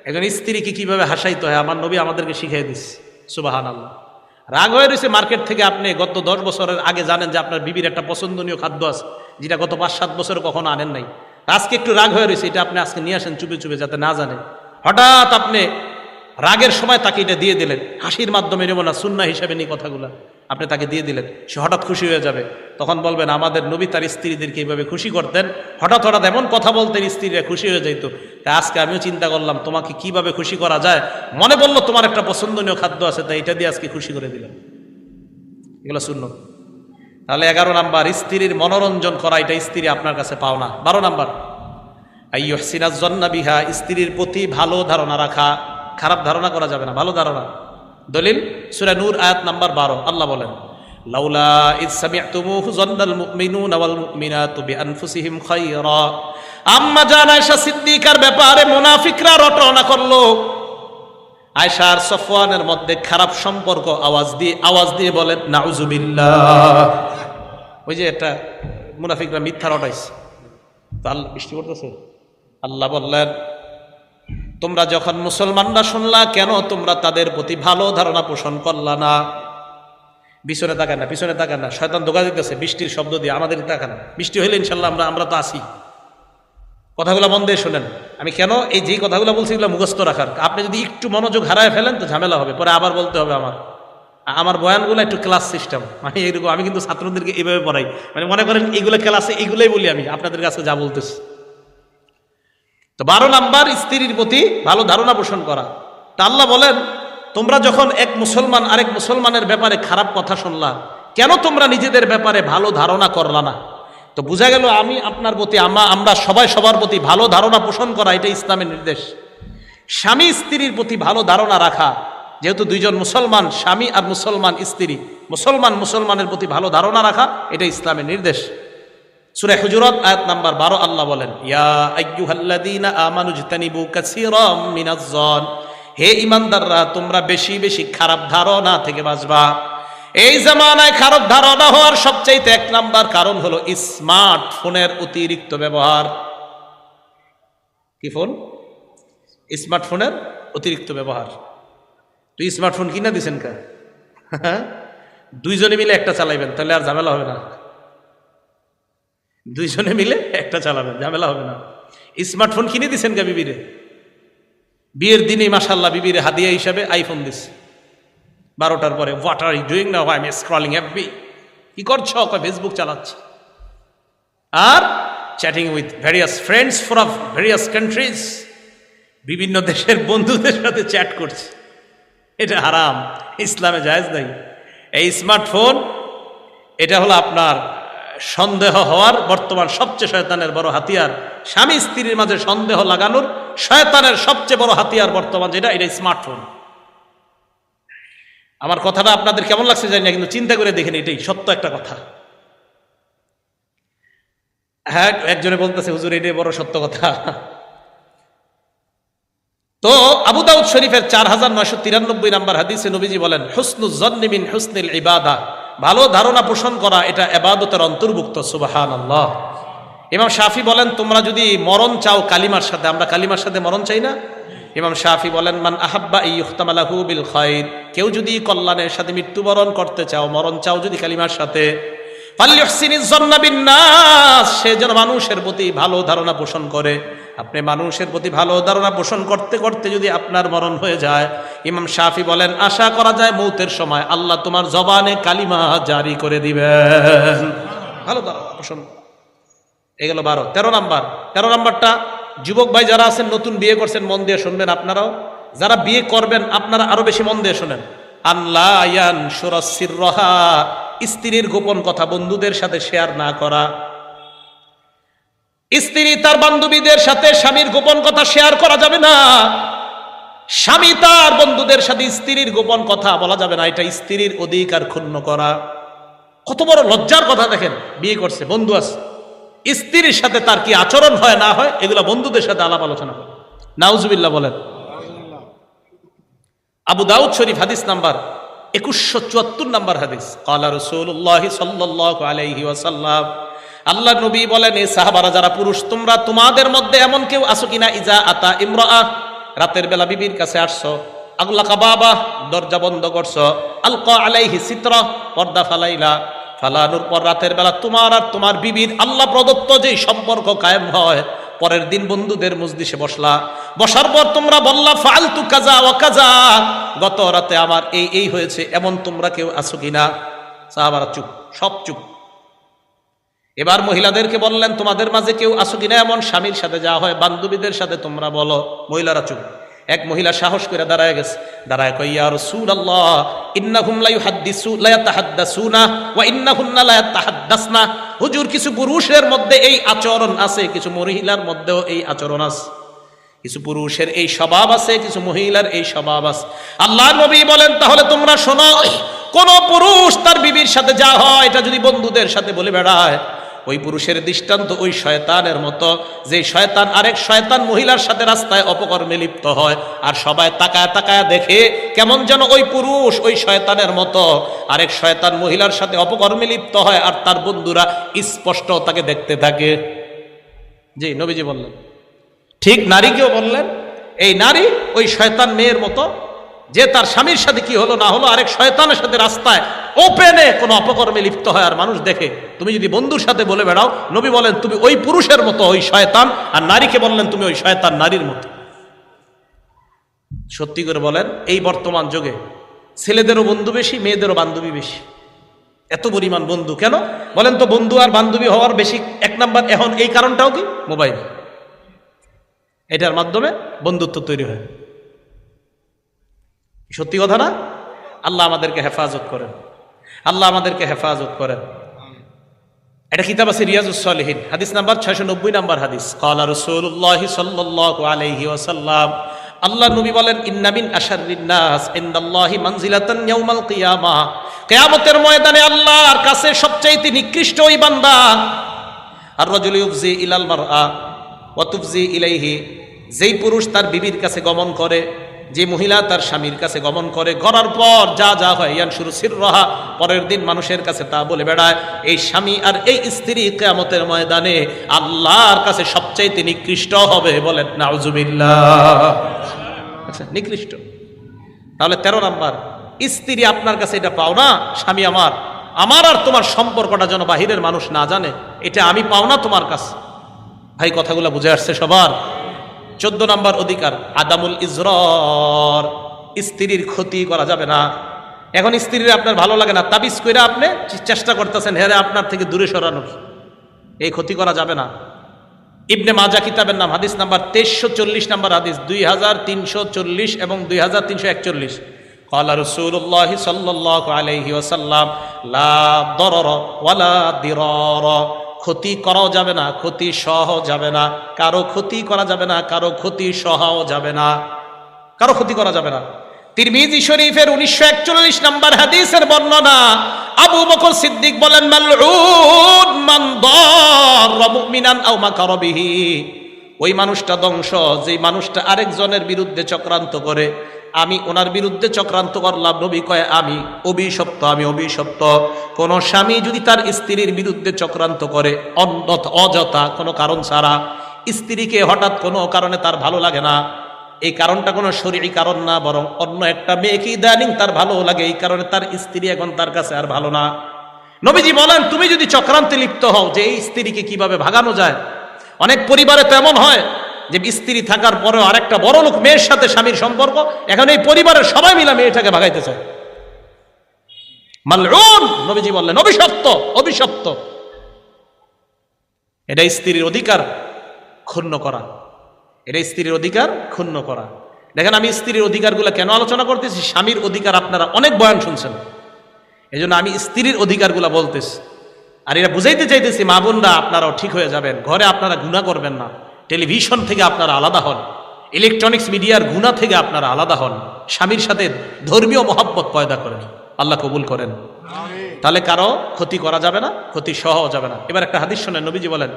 একজন স্ত্রীকে কিভাবে হাসাইতে হয় আমার নবী আমাদেরকে শিখিয়ে দিচ্ছে। সুবহানাল্লাহ। রাগ হয়ে রয়েছে মার্কেট থেকে, আপনি গত 10 বছরের আগে জানেন যে আপনার বিবির একটা পছন্দনীয় খাদ্য আছে যেটা গত 5-7 বছরে কখনো আনেন নাই। আজকে একটু রাগ হয়ে রয়েছে, এটা আপনি আজকে নিয়ে আসেন চুপে চুপে যাতে না জানে। হঠাৎ আপনি রাগের সময় তাকে এটা দিয়ে দিলেন, হাসির মাধ্যমে নেব না, সুন্নাহ হিসেবে নিয়ে কথাগুলো আপনি তাকে দিয়ে দিলেন, সে হঠাৎ খুশি হয়ে যাবে। তখন বলবেন আমাদের নবী তার স্ত্রীদেরকে এইভাবে খুশি করতেন, হঠাৎ হঠাৎ এমন কথা বলতেন স্ত্রীরা খুশি হয়ে যাইতো। তাই আজকে আমিও চিন্তা করলাম তোমাকে কিভাবে খুশি করা যায়, মনে বললো তোমার একটা পছন্দনীয় খাদ্য আছে, তাই এটা দিয়ে আজকে খুশি করে দিলাম। এগুলো সুন্নাহ। তাহলে 11 নাম্বার, স্ত্রীর মনোরঞ্জন করা, এটা স্ত্রী আপনার কাছে পাও না। 12 নাম্বার, আইয়ুহসিনাজ জন্না বিহা, স্ত্রীর প্রতি ভালো ধারণা রাখা, খারাপ ধারণা করা যাবে না, ভালো ধারণা। দলিল সূরা নূর আয়াত নাম্বার 12, আল্লাহ বলেন লাউলা ইজ সামি'তুমুহু যান্নাল মুমিনুনা ওয়াল মুমিনাতু বিআনফুসিহিম খায়রা। আম্মা জান আয়েশা সিদ্দিকার ব্যাপারে মুনাফিকরা রটনা করলো, আয়েশা আর সফওয়ানের মধ্যে খারাপ সম্পর্ক আওয়াজ দিয়ে বলেন নাউজুবিল্লাহ। ওই যে একটা মুনাফিকরা মিথ্যা রটাইছে। তো আল্লাহ বৃষ্টি করতেছে, আল্লাহ বললেন তোমরা যখন মুসলমানরা শুনলা কেন তোমরা তাদের প্রতি ভালো ধারণা পোষণ করলা না। পিছনে তাকান না, শয়তান ধোঁকা দিতেছে বৃষ্টির শব্দ দিয়ে, আমাদের তাকান। বৃষ্টি হইলে ইনশাল্লাহ আমরা তো আসি। কথাগুলো মন দিয়ে শোনেন। আমি কেন এই যে কথাগুলো বলছি এগুলো মুখস্থ রাখার, আপনি যদি একটু মনোযোগ হারায় ফেলেন তো ঝামেলা হবে, পরে আবার বলতে হবে। আমার বয়ানগুলো একটু ক্লাস সিস্টেম, মানে এরকম। আমি কিন্তু ছাত্রদেরকে এইভাবে পড়াই, মানে মনে করেন এইগুলো ক্লাসে এইগুলোই বলি আমি আপনাদের কাছে যা বলতেছি। তো 12 নাম্বার, স্ত্রীর প্রতি ভালো ধারণা পোষণ করা। তা আল্লাহ বলেন তোমরা যখন এক মুসলমান আরেক মুসলমানের ব্যাপারে খারাপ কথা শুনলা, কেন তোমরা নিজেদের ব্যাপারে ভালো ধারণা করলা না। তো বোঝা গেল আমি আপনার প্রতি, আমরা সবাই সবার প্রতি ভালো ধারণা পোষণ করা, এটা ইসলামের নির্দেশ। স্বামী স্ত্রীর প্রতি ভালো ধারণা রাখা, যেহেতু দুইজন মুসলমান, স্বামী আর মুসলমান স্ত্রী, মুসলমানের প্রতি ভালো ধারণা রাখা, এটা ইসলামের নির্দেশ। সূরা হুজুরাত আয়াত নাম্বার 12, আল্লাহ বলেন ইয়া আইয়ুহাল্লাযীনা আমানু ইজতানিবু কাসীরাম মিনাজ-যন, হে ঈমানদাররা তোমরা বেশি বেশি খারাপ ধারণা থেকে বাঁচবা। এই জামানায় খারাপ ধারণা হওয়ার সবচেয়ে 1 নাম্বার কারণ হলো স্মার্টফোনের অতিরিক্ত ব্যবহার। কি ফোন? স্মার্টফোনের অতিরিক্ত ব্যবহার। তুই স্মার্টফোন কিনা দিছেন কা? দুইজনে মিলে একটা চালাইবেন, তাহলে আর ঝামেলা হবে না। দুইজনে মিলে একটা চালাবেন, ঝামেলা হবে না। স্মার্টফোন কিনে দিছেন কা বিবিরে? বিয়ের দিনে মাশাআল্লাহ বিবিরে হাদিয়া হিসাবে আইফোন দিছে। 12টার পরে what are you doing now? I am scrolling FB. কি করছো? ফেসবুক চালাচ্ছি আর chatting with various friends from various countries. বিভিন্ন দেশের বন্ধুদের সাথে চ্যাট করছে। এটা হারাম, ইসলামে জায়েজ নাই। এই স্মার্টফোন এটা হলো আপনার সন্দেহ হওয়ার বর্তমান সবচেয়ে শয়তানের বড় হাতিয়ার। স্বামী স্ত্রীর মাঝে সন্দেহ লাগানোর শয়তানের সবচেয়ে বড় হাতিয়ার বর্তমান যেটা, এটা স্মার্টফোন। আমার কথাটা আপনাদের কেমন লাগছে জানি না, কিন্তু চিন্তা করে দেখেন এটাই সত্য একটা কথা। হ্যাঁ, একজনে বলতেছে হুজুর এটাই বড় সত্য কথা। তো আবু দাউদ শরীফের 4993 নাম্বার হাদিসে নবীজি বলেন হুসনুজ জন্নি মিন হুসনিল ইবাদা, ভালো ধারণা পোষণ করা এটা ইবাদতের অন্তর্ভুক্ত। সুবহানাল্লাহ। ইমাম শাফি বলেন তোমরা যদি মরণ চাও কালিমার সাথে, আমরা কালিমার সাথে মরণ চাই না? ইমাম শাফি বলেন মান আহাব্বা ইয়ুখতামালাহু বিল খায়র, কেউ যদি কল্যাণের সাথে মৃত্যুবরণ করতে চাও, মরণ চাও যদি কালিমার সাথে, ফালইউহসিনিজ জন্না বিন নাস, সে যেন মানুষের প্রতি ভালো ধারণা পোষণ করে। আপনি মানুষের প্রতি ভালো ধারণা পোষণ করতে করতে যদি আপনার মরণ হয়ে যায়, ইমাম শাফি বলেন আশা করা যায় মৌতের সময় আল্লাহ তোমার জবানে কালিমা জারি করে দিবেন। ভালো ধারণা পোষণ। এগুলো 12। 13 নাম্বারটা যুবক ভাই যারা আছেন নতুন বিয়ে করছেন মন দিয়ে শুনবেন, আপনারাও যারা বিয়ে করবেন আপনারা আরো বেশি মন দিয়ে শুনেন। আল্লাহ ইয়ানশুরা সিররাহা, স্ত্রীর গোপন কথা বন্ধুদের সাথে শেয়ার না করা। স্ত্রী তার বান্ধবীদের সাথে স্বামীর গোপন কথা শেয়ার করা যাবে না। স্বামী তার বন্ধুদের সাথে স্ত্রীর গোপন কথা বলা যাবে না, এটা স্ত্রীর অধিকার ক্ষুণ্ণ করা। কত বড় লজ্জার কথা দেখেন, বিয়ে করছে, বন্ধু আছে, স্ত্রীর সাথে তার কি আচরণ হয় না হয় এগুলা বন্ধুদের সাথে আলাপ আলোচনা করে। নাউজুবিল্লাহ বলেন। আবু দাউদ শরীফ হাদিস নাম্বার 2174 নাম্বার হাদিস, ক্বালা রাসূলুল্লাহ সাল্লাল্লাহু আলাইহি ওয়াসাল্লাম, আল্লাহ নবী বলেন, এই সাহাবারা যারা পুরুষ, তোমরা তোমাদের মধ্যে এমন কেউ আছো কিনা, ইজা আতা ইমরাআ, রাতের বেলা বিবির কাছে আসছো, আগলাকা বাবা, দরজা বন্ধ করছো, আলকা আলাইহি সিতরা, পর্দা ফালাইলা, ফালানোর পর রাতের বেলা তোমার আর তোমার বিবির আল্লাহ প্রদত্ত যেই সম্পর্ক কায়েম হয়, পরের দিন বন্ধুদের মজলিসে বসলা, বসার পর তোমরা বললা ফালতু কাজা ওয়া কাজা, গত রাতে আমার এই এই হয়েছে, এমন তোমরা কেউ আছো কিনা? সাহাবারা চুপ, সব চুপ। এবার মহিলাদেরকে বললেন, তোমাদের মাঝে কেউ আছো কিনা এমন, স্বামীর সাথে যা হয় বান্ধবীদের সাথে তোমরা বলো। মহিলারা চুপ। এক মহিলা সাহস করে দাঁড়ায় গেছে, দাঁড়ায় কই, ইয়া রাসূলুল্লাহ ইন্নাহুম লা ইয়াতাহাদ্দাসুনা ওয়া ইন্নাহুন্না লা ইয়াতাহাদ্দাসনা, হুজুর কিছু পুরুষের মধ্যে এই আচরণ আছে, কিছু মহিলার মধ্যেও এই আচরণ আছে, কিছু পুরুষের এই স্বভাব আছে, কিছু মহিলার এই স্বভাব আছে। আল্লাহর নবী বলেন, তাহলে তোমরা শোনো, কোন পুরুষ তার বিবির সাথে যা হয় এটা যদি বন্ধুদের সাথে বলে বেড়ায়, ওই পুরুষের দৃষ্টান্ত ওই শয়তানের মতো, যে শয়তান আরেক শয়তান মহিলার সাথে রাস্তায় অপকর্মে লিপ্ত হয়, আর সবাই তাকায় তাকায় দেখে কেমন যেন ওই পুরুষ ওই শয়তানের মতো আরেক শয়তান মহিলার সাথে অপকর্মে লিপ্ত হয়, আর তার বন্ধুরা স্পষ্ট তাকে দেখতে থাকে। জি, নবীজি বললেন। ঠিক নারীকেও বললেন, এই নারী ওই শয়তান মেয়ের মতো, যে তার স্বামীর সাথে কি হলো না হলো আরেক শয়তানের সাথে রাস্তায় ওপেনে কোনো অপকর্মে লিপ্ত হয় আর মানুষ দেখে, তুমি যদি বন্ধুর সাথে বলে বেড়াও, নবী বলেন তুমি ওই পুরুষের মতো, ওই শয়তান, আর নারীকে বললেন তুমি ওই শয়তান নারীর মতো। সত্যি করে বলেন, এই বর্তমান যুগে ছেলেদেরও বন্ধু বেশি, মেয়েদেরও বান্ধবী বেশি। এত পরিমাণ বন্ধু কেন বলেন তো? বন্ধু আর বান্ধবী হওয়ার বেশি এক নাম্বার এখন এই কারণটাও কি, মোবাইল। এটার মাধ্যমে বন্ধুত্ব তৈরি হয়। সত্যি কথা না? আল্লাহ আমাদেরকে হেফাজত করেন, আল্লাহ আমাদেরকে হেফাজত করেন। এটা কিতাব আছে রিয়াজুস সালিহিন, হাদিস নাম্বার 690 নাম্বার হাদিস, ক্বালা রাসূলুল্লাহ সাল্লাল্লাহু আলাইহি ওয়াসাল্লাম, আল্লাহ নবী বলেন, ইন্না মিন আশাররিন নাস ইনদাল্লাহি মানজিলাতান ইয়াউমাল কিয়ামাহ, কিয়ামতের ময়দানে আল্লাহর কাছে সবচাইতে নিকৃষ্ট ওই বান্দা, আর রাজুলু ইউফজি ইলাল মারআ ওয়া তুফজি ইলাইহি, যেই পুরুষ তার বিবির কাছে গমন করে, যে মহিলা তার স্বামীর কাছে গমন করে, করার পর যা যা হয় ইয়ানশুরু সিররাহা, পরের দিন মানুষের কাছে তা বলে বেড়ায়, এই স্বামী আর এই স্ত্রী কিয়ামতের ময়দানে আল্লাহর কাছে সবচাইতে নিকৃষ্ট হবে। বলেন নাউজুবিল্লাহ। আচ্ছা, নিকৃষ্ট। তাহলে 13 নাম্বার, স্ত্রী আপনার কাছে এটা পাও না, স্বামী আমার আর তোমার সম্পর্কটা যেন বাহিরের মানুষ না জানে, এটা আমি পাও না তোমার কাছে। ভাই কথাগুলো বুঝে আসছে সবার? 14 নাম্বার অধিকার, আদামুল ইজরার, স্ত্রীর ক্ষতি করা যাবে না। এখন স্ত্রীর আপনার ভালো লাগে না, তাবিজ কইরা আপনি চেষ্টা করতেছেন হেরে আপনার থেকে দূরে সরানোর, এই ক্ষতি করা যাবে না। ইবনে মাজা কিতাবের নাম, হাদিস নাম্বার 2340 নাম্বার হাদিস, 2340 এবং 2341, ক্বালা রাসূলুল্লাহ সাল্লাল্লাহু আলাইহি ওয়াসাল্লাম, লা দারারা ওয়ালা দিরারা, ক্ষতি করাও যাবে না, ক্ষতি সহ যাবে না, কারো ক্ষতি করা যাবে না, কারো ক্ষতি সহও যাবে না, কারো ক্ষতি করা যাবে না। তিরমিজি শরীফের 1941 নাম্বার হাদিসের বর্ণনা, আবু বকর সিদ্দিক বলেন, মালউন মান দাররা মুমিনান আও মাকারা বিহি, ওই মানুষটা ধ্বংস যে মানুষটা আরেকজনের বিরুদ্ধে চক্রান্ত করে। আমি ওনার বিরুদ্ধে চক্রান্ত করলাম, নবী কয় আমি অভিশপ্ত, আমি অভিশপ্ত। কোন স্বামী যদি তার স্ত্রীর বিরুদ্ধে চক্রান্ত করে অযথা কোনো কারণ ছাড়া, স্ত্রীকে হঠাৎ কোনো কারণে তার ভালো লাগে না, এই কারণটা কোনো শরীরী কারণ না, বরং অন্য একটা মেয়েকে ইদানিং তার ভালো লাগে, এই কারণে তার স্ত্রী এখন তার কাছে আর ভালো না। নবীজি বলেন, তুমি যদি চক্রান্তে লিপ্ত হও যে এই স্ত্রীকে কিভাবে ভাগানো যায়। অনেক পরিবারে তো এমন হয় যে স্ত্রী থাকার পরেও আরেকটা বড় লোক মেয়ের সাথে স্বামীর সম্পর্ক, এখন এই পরিবারের সবাই মিলে মেয়েটাকে ভাগাইতে চায়। মালউন, নবীজি বললেন অভিশপ্ত, অভিশপ্ত। এটা স্ত্রীর অধিকার ক্ষুণ্ণ করা, এটা স্ত্রীর অধিকার ক্ষুণ্ণ করা। দেখেন আমি স্ত্রীর অধিকারগুলো কেন আলোচনা করতেছি, স্বামীর অধিকার আপনারা অনেক বয়ান শুনছেন, এই জন্য আমি স্ত্রীর অধিকারগুলো বলতেছি। আর এরা বুঝাইতে চাইতেছি, মা বোনরা আপনারাও ঠিক হয়ে যাবেন, ঘরে আপনারা গুনাহ করবেন না, টেলিভিশন থেকে আপনারা আলাদা হন, ইলেকট্রনিক্স মিডিয়ার গুনাহ থেকে আপনারা আলাদা হন, স্বামীর সাথে ধর্মীয় মহব্বত পয়দা করেন। আল্লাহ কবুল করেন। তাহলে কারো ক্ষতি করা যাবে না, ক্ষতি সহ যাবে না। এবার একটা হাদিস শোনেন, নবীজি বলেন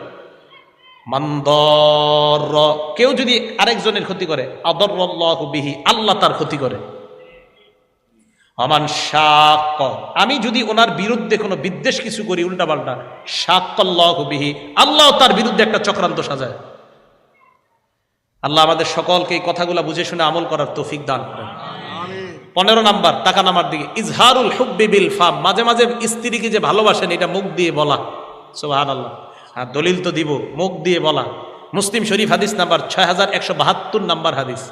মানদর, কেউ যদি আরেকজনের ক্ষতি করে আদরল্লাহু বিহি, আল্লাহ তার ক্ষতি করে। আমান শাক্ক, আমি যদি ওনার বিরুদ্ধে কোনো বিদ্বেষ কিছু করি উল্টা পাল্টা, শাক্কাল্লাহু বিহি, আল্লাহ তার বিরুদ্ধে একটা চক্রান্ত সাজায়। আল্লাহ আমাদের সকলকে এই কথাগুলো বুঝে শুনে আমল করার তৌফিক দান করেন। 15 নাম্বার, তাকান আমার দিকে, ইজহারুল হুব্বি বিল ফাম, মাঝে মাঝে স্ত্রীকে যে ভালোবাসেন এটা মুখ দিয়ে বলা। সুবহানাল্লাহ। আর দলিল তো দিব, মুখ দিয়ে বলা। মুসলিম শরীফ হাদিস নাম্বার 6172 নাম্বার হাদিস।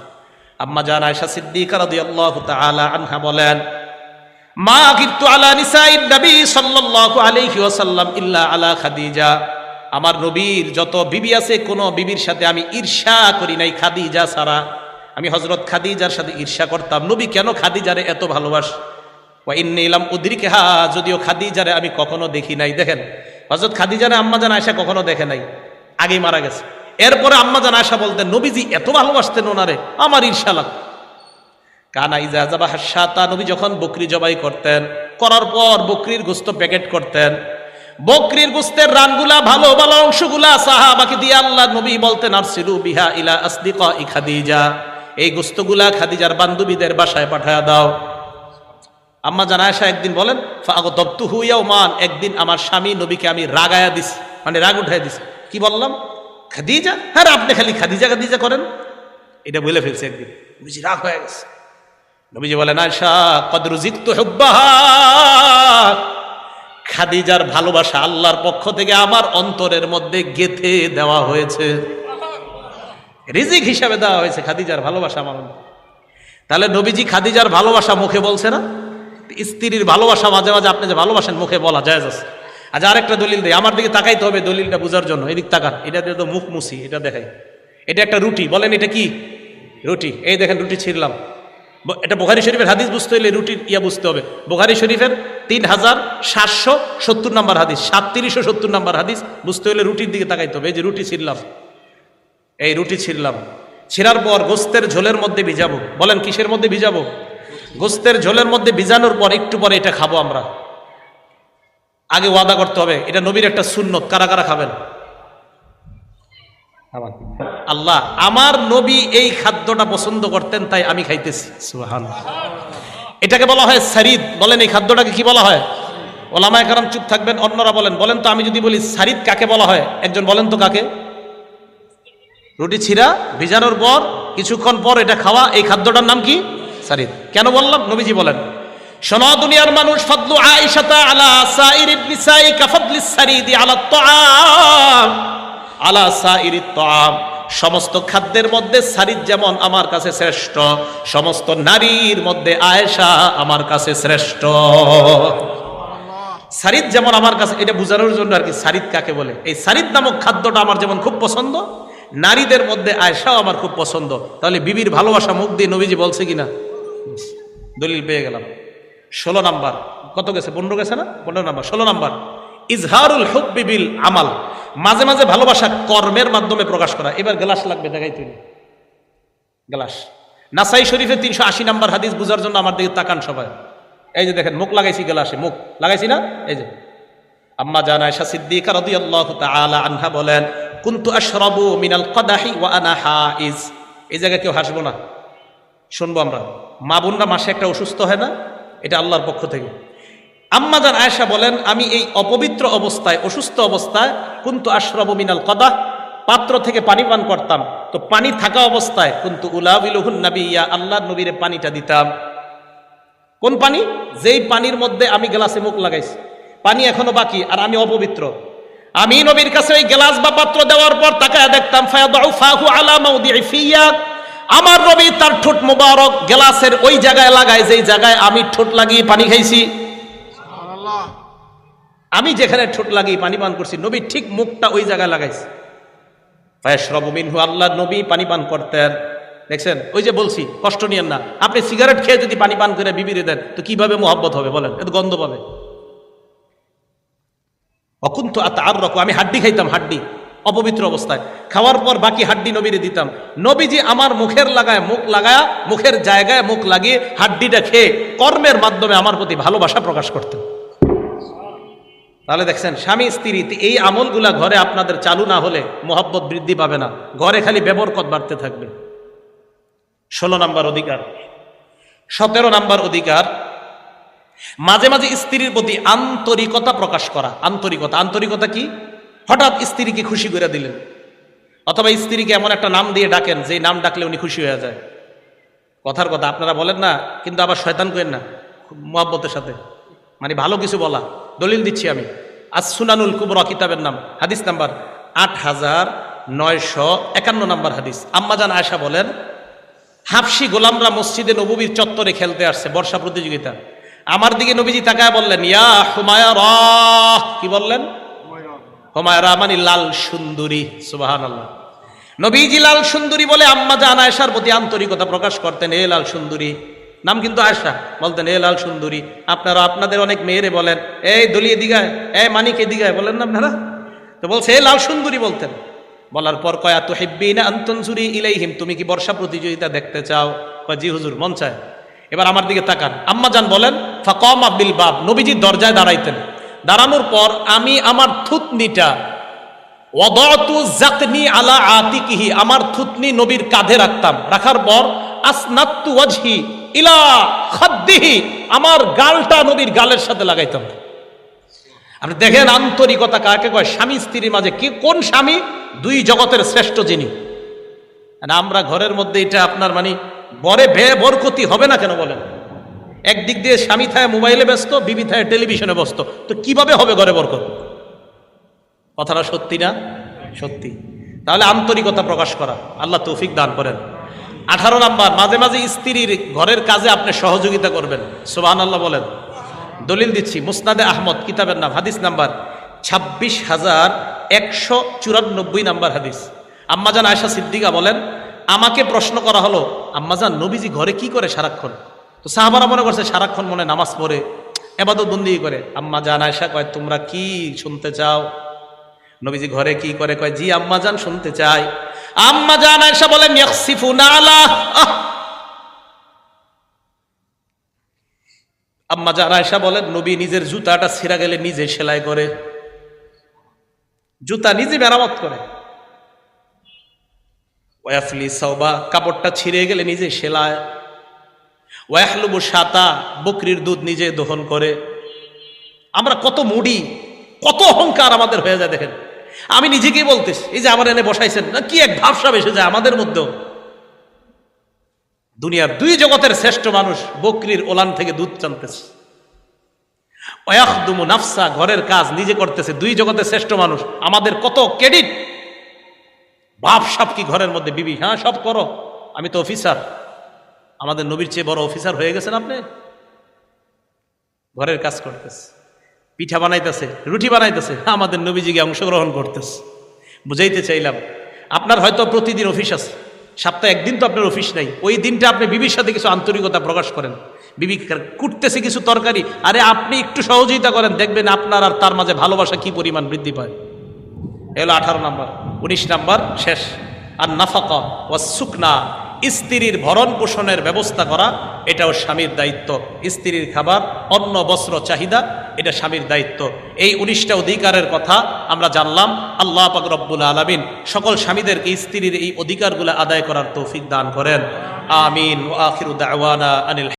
আম্মা জান আয়েশা সিদ্দিকা রাদিয়াল্লাহু তাআলা আনহা বলেন, মা গিরতু আলা নিসাইন নবী সাল্লাল্লাহু আলাইহি ওয়াসাল্লাম ইল্লা আলা খাদিজা, আমার নবীর যত বিবি আছে কোন বিবির সাথে আমি ঈর্ষা করি নাই খাদিজা ছাড়া। আমি হযরত খাদিজার সাথে ঈর্ষা করতাম। নবী কেন খাদিজারে এত ভালোবাসে? ওয়া ইন্নী লাম উদরিকহা, যদিও খাদিজারে আমি কখনো দেখি নাই। দেখেন, হযরত খাদিজারে আম্মা জান আয়েশা কখনো দেখে নাই, আগেই মারা গেছে। এরপরে আম্মা জান আয়েশা বলতেন নবীজি এত ভালোবাসতেন ওনারে, আমার ঈর্ষা লাগতো। কানা ইজা যাবাহা শাতা, নবী যখন বকরি জবাই করতেন, করার পর বকরির গোশত প্যাকেট করতেন, বকরির গোশতের রানগুলা ভালো ভালো অংশগুলা সাহাবাকে দিয়ে আল্লাহ নবী বলতেন আরসিলু বিহা ইলা আসদিকা খাদিজা, এই গোশতগুলা খাদিজার বান্ধবীদের বাসায় পাঠায় দাও। আম্মা জান আয়েশা একদিন বলেন ফাগতাবতুহু ইয়াওমান, একদিন আমার স্বামী নবীকে আমি রাগায়া দিছি, মানে রাগ উঠায় দিছি। কি বললাম? খাদিজা, হ্যাঁ আপনি খালি খাদিজা খাদিজা করেন, এটা বলে ফেলছে একদিন। নবীজি রাগ হয়ে গেছে। নবীজি বলেন আয়েশা কদ রুজিকতু হুব্বাহা, খাদিজার ভালোবাসা আল্লাহর পক্ষ থেকে আমার অন্তরের মধ্যে গেঁথে দেওয়া হয়েছে, রিজিক হিসাবে দেওয়া হয়েছে খাদিজার ভালোবাসা আমার। তাহলে নবীজি খাদিজার ভালোবাসা মুখে বলছে না, স্ত্রীর ভালোবাসা মাঝে মাঝে আপনি যে ভালোবাসেন মুখে বলা জায়েজ আছে। আজ আরেকটা দলিল দেয়, আমার দিকে তাকাইতে হবে দলিলটা বোঝার জন্য। এদিক তাকান, এটা দিয়ে তো মুখ মুছি, এটা দেখাই। এটা একটা রুটি, বলেন এটা কি? রুটি। এই দেখেন রুটি ছিঁড়লাম। এটা বুখারী শরীফের হাদিস বুঝতে হলে রুটির ইয়া বুঝতে হবে। বুখারী শরীফের 3770 নম্বর হাদিস, 3770 নম্বর হাদিস বুঝতে হলে রুটির দিকে তাকাইতে হবে। এই যে রুটি ছিঁড়লাম, এই রুটি ছিঁড়লাম, ছিঁড়ার পর গোস্তের ঝোলের মধ্যে ভিজাবো। বলেন কিসের মধ্যে ভিজাবো? গোস্তের ঝোলের মধ্যে ভিজানোর পর একটু পরে এটা খাবো আমরা। আগে ওয়াদা করতে হবে, এটা নবীর একটা সুন্নত। কারা কারা খাবেন? আল্লাহ, আমার নবী এই খাদ্যটা পছন্দ করতেন তাই আমি খাইতেছি। সুবহানাল্লাহ। এটাকে বলা হয় সারিদ। বলেন এই খাদ্যটাকে কি বলা হয়? ওলামায়ে কেরাম চুপ থাকবেন, অন্যরা বলেন। বলেন তো, আমি যদি বলি সারিদ কাকে বলা হয়, একজন বলেন তো কাকে? রুটি ছিঁড়া ভিজানোর পর কিছুক্ষণ পর এটা খাওয়া, এই খাদ্যটার নাম কি? সারিদ। কেন বললাম? নবীজি বলেন, শোনো দুনিয়ার মানুষ, ফাদলু আয়েশাতা আলা সাইরিন নিসাই কাফাদলিস সারিদি আলা তাআম আলা সাইরিত তাআম, সমস্ত খাদ্যের মধ্যে সারিদ যেমন আমার কাছে শ্রেষ্ঠ, সমস্ত নারীর মধ্যে আয়েশা আমার কাছে শ্রেষ্ঠ। সারিদ যেমন আমার কাছে, এটা বোঝানোর জন্য আর কি সারিদ কাকে বলে। এই সারিদ নামক খাদ্যটা আমার যেমন খুব পছন্দ, নারীদের মধ্যে আয়েশাও আমার খুব পছন্দ। তাহলে বিবির ভালোবাসা মুখ দিয়ে নবীজি বলছে কিনা? দলিল পেয়ে গেলাম। 16 নাম্বার, কত গেছে? 15 গেছে না? 15 নাম্বার। 16 নাম্বার, ইজহারুল হুব্বি বিল আমাল, মাঝে মাঝে ভালোবাসা কর্মের মাধ্যমে প্রকাশ করা। এবার গ্লাস লাগবে, দেখাই তুই গ্লাস। নাসাই শরীফে 380 নাম্বার হাদিস বুঝার জন্য আমার দিকে তাকান সবাই। এই যে দেখেন মুখ লাগাইছি, গ্লাসে মুখ লাগাইছি না? এই যে আম্মা জান আয়েশা সিদ্দিকা রাদিয়াল্লাহু তাআলা আনহা বলেন, কুনতু আশরাবু মিনাল কাদাহি ওয়া আনা হাইজ। এই জায়গায় কেউ হাসবো না, শুনবো আমরা। মা বোনরা মাসে একটা অসুস্থ হয় না, এটা আল্লাহর পক্ষ থেকে। আম্মা জান আয়েশা বলেন, আমি এই অপবিত্র অবস্থায়, অসুস্থ অবস্থায়, কুনতু আশরাবু মিনাল কাদাহ, পাত্র থেকে পানি পান করতাম। তো পানি থাকা অবস্থায় কুনতু উলাবিলুহুন নাবিয়্যা, আল্লাহর নবীরে পানিটা দিতাম। কোন পানি? যেই পানির মধ্যে আমি গ্লাসে মুখ লাগাইছি, পানি এখনো বাকি আর আমি অপবিত্র। আমি নবীর কাছে ওই গ্লাস বা পাত্র দেওয়ার পর তাকায় দেখতাম, ফায়াদউ ফাহু আলা মাউদি'i ফিয়া, আমার নবী তার ঠোঁট মোবারক গ্লাসের ওই জায়গায় লাগায় যেই জায়গায় আমি ঠোঁট লাগিয়ে পানি খাইছি। সুবহানাল্লাহ। আমি যেখানে ঠোঁট লাগিয়ে পানি পান করছি, নবী ঠিক মুখটা ওই জায়গায় লাগাইছে। ফায়াশরাবু মিনহু, আল্লাহর নবী পানি পান করতেন। দেখছেন, ওই যে বলছি, কষ্ট নিয়েন না। আপনি সিগারেট খেয়ে যদি পানি পান করে বিবিরে দেন তো কিভাবে মোহাব্বত হবে বলেন? এত গন্ধ পাবে। অকুন্ত আতাআররাকু, আমি হাড্ডি খাইতাম, হাড্ডি অপবিত্র অবস্থায়। খাওয়ার পর বাকি হাড্ডি নবীরে দিতাম। নবীজি আমার মুখের লাগায়, মুখ লাগায়া, মুখের জায়গায় মুখ লাগিয়ে হাড্ডিটা খেয়ে কর্মের মাধ্যমে আমার প্রতি ভালোবাসা প্রকাশ করতেন। তাহলে দেখছেন স্বামী স্ত্রী এই আমলগুলা ঘরে আপনাদের চালু না হলে মোহাব্বত বৃদ্ধি পাবে না, ঘরে খালি বেবরকত বাড়তে থাকবে। 16 নম্বর অধিকার। 17 নম্বর অধিকার, মাঝে মাঝে স্ত্রীর প্রতি আন্তরিকতা প্রকাশ করা। আন্তরিকতা কি? হঠাৎ স্ত্রীকে খুশি করে দিলেন, অথবা স্ত্রীকে এমন একটা নাম দিয়ে ডাকেন যে নাম ডাকলে উনি খুশি হয়ে যায়। কথার কথা আপনারা বলেন না, কিন্তু আবার শয়তান করেন না মুহাব্বতের সাথে, মানে ভালো কিছু বলা। দলিল দিচ্ছি আমি, আস-সুনানুল কুবরা কিতাবের নাম, হাদিস নাম্বার 8951 নম্বর হাদিস। আম্মাজান আয়েশা বলেন, হাফসি গোলামরা মসজিদে নববীর চত্বরে খেলতে আসছে, বর্ষা প্রতিযোগিতা। আমার দিকে নবীজি তাকায় বললেন, ইয়া হুমায়রা। কি বললেন? হুমায়রা মানে লাল সুন্দরী। সুবহানাল্লাহ। নবীজি লাল সুন্দরী বলে আম্মাজান আয়েশার প্রতি আন্তরিকতা প্রকাশ করতেন। এ লাল সুন্দরী, নাম কিন্তু আয়েশা, বলতেন এ লাল সুন্দরী। আপনারা আপনাদের অনেক মেয়েরে বলেন, এই দলিয়ে দিগায়, এই মানিকে দিগায়, বলেন না আপনারা? তো বলছে এ লাল সুন্দরী বলতেন। বলার পর কয় আতুহিব্বিনা আন তানজুরি ইলাইহিম, তুমি কি বর্ষা প্রতিযোগিতা দেখতে চাও? কয় জি হুজুর, মন চায়। এবার আমার দিকে তাকান। আম্মাজান বলেন, ফাকামা বিল বাব, নবীজি দরজায় দাঁড়াইতেন। দাঁড়ানোর পর আমি আমার থুতনিটা ওয়াদাতু যাকনি আলা আতিকিহি, আমার থুতনি নবীর কাঁধে রাখতাম। রাখার পর আসনাতু ওয়াজহি ইলা খাদ্দিহি, আমার গালটা নবীর গালের সাথে লাগাইতাম। আপনি দেখেন আন্তরিকতা কাকে কয়? স্বামী স্ত্রীর মাঝে কি, কোন স্বামী? দুই জগতের শ্রেষ্ঠ যিনি। আমরা ঘরের মধ্যে এটা আপনার মানে বরে বরকতি হবে না কেন বলেন? একদিক দিয়ে স্বামী থায় মোবাইলে ব্যস্ত, বিবি থায় টেলিভিশনে ব্যস্ত, তো কিভাবে হবে ঘরে বরকত? কথাটা সত্যি না? সত্যি। তাহলে আন্তরিকতা প্রকাশ করা, আল্লাহ তৌফিক দান করেন। 18 নাম্বার, মাঝে মাঝে স্ত্রীর ঘরের কাজে আপনি সহযোগিতা করবেন। সুবহানাল্লাহ বলেন। দলিল দিচ্ছি, মুসনাদে আহমদ কিতাবের নাম, হাদিস নাম্বার 26,194 নাম্বার হাদিস। আম্মাজান আয়েশা সিদ্দিকা বলেন, আমাকে প্রশ্ন করা হলো, আম্মাজান নবীজি ঘরে কি করে সারাক্ষণ? তো সাহাবারা মনে করছে সারাক্ষণ মনে নামাজ পড়ে, ইবাদত বন্দেগী করে। আম্মাজান আয়েশা কয়, তোমরা কি শুনতে চাও নবীজি ঘরে কি করে? কয় জি আম্মাজান, শুনতে চাই। আম্মাজান আয়েশা বলেন, ইয়াখসিফুনা আলা, আম্মাজান আয়েশা বলেন, নবী নিজের জুতাটা ছিঁড়া গেলে নিজে সেলাই করে, জুতা নিজে মেরামত করে। ওয়াফলি সাওবা, কাপড়টা ছিঁড়ে গেলে নিজে সেলায়। ওয়াহলুবু শাতা, বকরির দুধ নিজে দহন করে। আমরা কত মুডি, কত অহংকার আমাদের হয়ে যায় দেখেন। আমি নিজেকেই বলতেছি, এই যে আমার এনে বসাইছেন না, কি এক ভাবসাব এসে যায় আমাদের মধ্যেও। দুনিয়ার দুই জগতের শ্রেষ্ঠ মানুষ বকরির ওলান থেকে দুধ টানতেছে। ওয়াখদুমু নাফসা, ঘরের কাজ নিজে করতেছে। দুই জগতের শ্রেষ্ঠ মানুষ, আমাদের কত ক্রেডিট। ভাবসাব কি ঘরের মধ্যে, বিবি হ্যাঁ সব করো, আমি তো অফিসার। আমাদের নবীর চেয়ে বড় অফিসার হয়ে গেছেন আপনি। ঘরের কাজ করতেছে, পিঠা বানাইতেছে, রুটি বানাইতেছে, আমাদের নবীজিকে অংশগ্রহণ করতেছে। বুঝাইতে চাইলাম, আপনার হয়তো প্রতিদিন অফিস আছে, সপ্তাহে একদিন তো আপনার অফিস নাই। ওই দিনটা আপনি বিবির সাথে কিছু আন্তরিকতা প্রকাশ করেন। বিবি কুটতেছে কিছু তরকারি, আরে আপনি একটু সহযোগিতা করেন, দেখবেন আপনার আর তার মাঝে ভালোবাসা কি পরিমাণ বৃদ্ধি পায়। এলো 18 নাম্বার। 19 নাম্বার শেষ, আর নাফাকা ওয়াস সুকনা, স্ত্রীর ভরণ পোষণের ব্যবস্থা করা, এটাও স্বামীর দায়িত্ব। স্ত্রীর খাবার, অন্ন, বস্ত্র চাহিদা, এটা স্বামীর দায়িত্ব। এই 19টা অধিকারের কথা আমরা জানলাম। আল্লাহ পাক রব্বুল আলামিন সকল স্বামীদেরকে স্ত্রীর এই অধিকারগুলো আদায় করার তৌফিক দান করেন। আমিন। ওয়া আখিরু দাওয়ানা আনিল